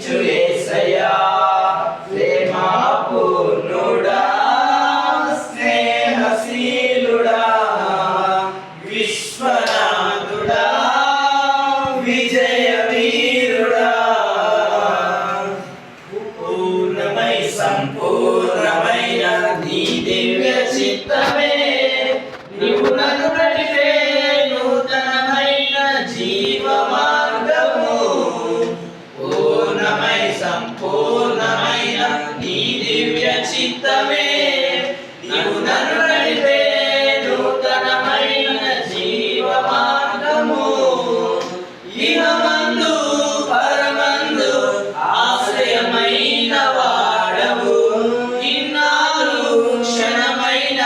కరుణించు యేసయ్యా ప్రేమ పూర్ణుడా స్నేహశీలుడా విశ్వనాథుడా విజయ వీరుడా పూర్ణమై సంపూర్ణమైన నీ దివ్య చిత్తమే నీవు నన్ను నడిపే నూతనమైన జీవ మార్గము పూర్ణమై సంపూర్ణమైన నీ దివ్య చిత్తమే నీవు నన్ను నడిపే నూతనమైన జీవ మార్గము ఇహమందు పరమందు ఆశ్రయమైన వాడవు ఇన్నాళ్ళు క్షణమైన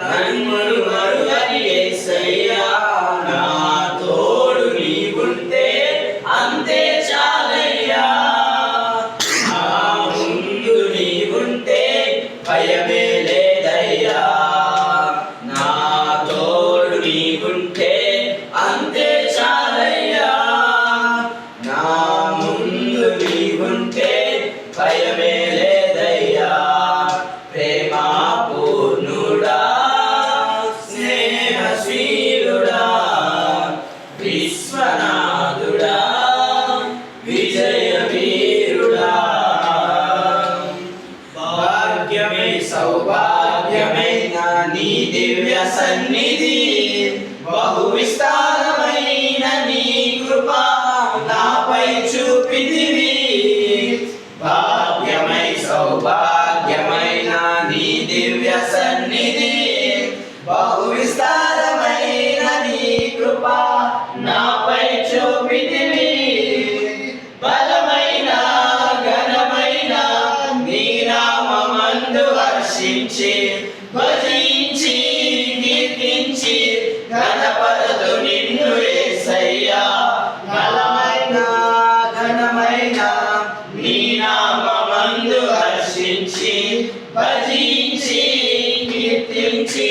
నన్ను మరువని యేసయ్యా నా తోడు నీవుంటే అంతే చాలయ్యా నా ముందు నీవుంటే భయమే లేదయ్యా నా తోడు నీవుంటే అంతే చాలయ్యా నా ముందు నీవుంటే భయమే లేదయ్యా ప్రేమ పూర్ణుడా స్నేహశీలుడా విశ్వనాథుడా విజయ వీరుడా భాగ్యమే సౌభాగ్యమైన నీ దివ్య సన్నిధి బహు విస్తారమైన నీ కృప నాపై చూపితివి భాగ్యమై సౌభాగ్యమైన నీ దివ్య సన్నిధి బహు విస్తారమైన నీ కృప నాపై చూపితివి బలమైన ఘనమైన నీ నామమందు హర్షించి భజించి కీర్తించి ఘనపరతు నిన్ను యేసయ్యా బలమైన ఘనమైన నీ నామమందు హర్షించి భజించి కీర్తించి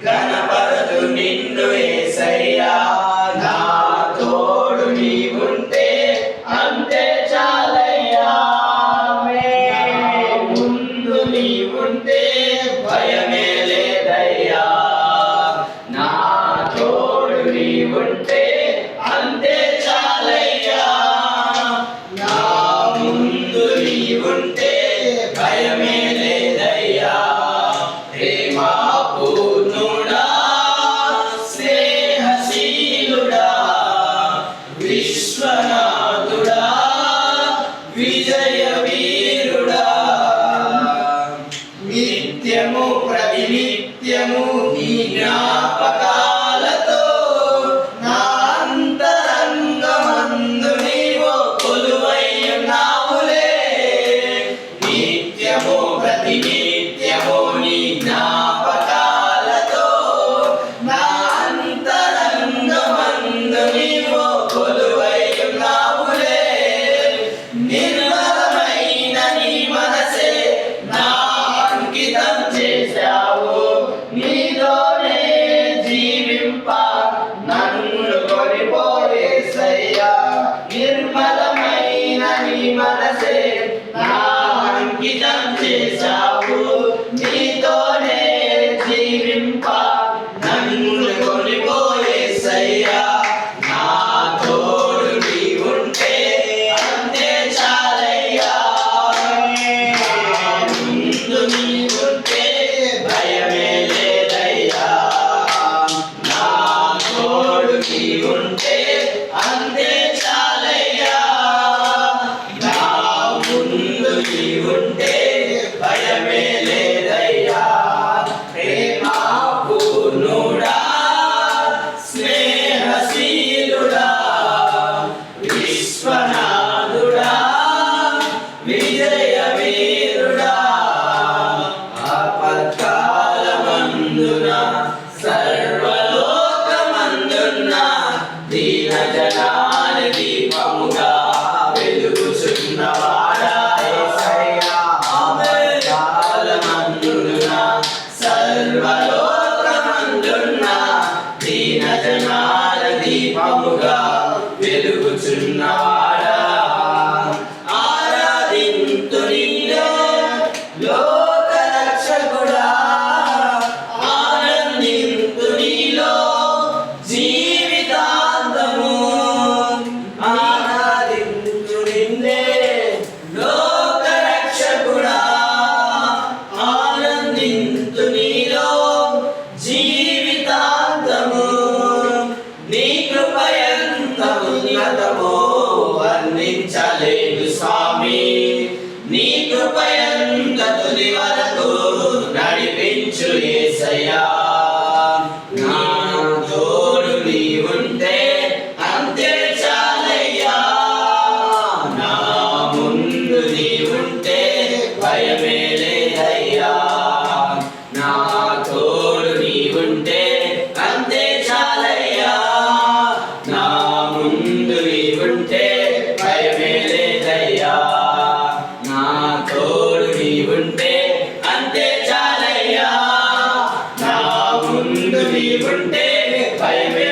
ఘనపరతు నిన్ను యేసయ్యా నా తోడు నీవుంటే అంతే చాలయ్యా ముందు నీవుంటే భయమే లేదయ్యా నా తోడు నీవుంటే అంతే చాలయ్యా నా ముందు నీవుంటే భయమే లేదయ్యా ప్రేమ పూర్ణుడా స్నేహశీలుడా విశ్వ పర్వతము వర్ణించలేదు స్వామి, నీ కృపయంత తుది వరకు నడిపించు యేసయ్యా. నా తోడు నీవుంటే అంతే చాలయ్యా, నా ముందు నీవుంటే భయమే లేదయ్యా. నా తోడు నీవుంటే అంతే చాలయ్యా, నా ముందు నీవుంటే భయమే లేదయ్యా. నా తోడు నీవుంటే అంతే చాలయ్యా, నా ముందు నీవుంటే భయమే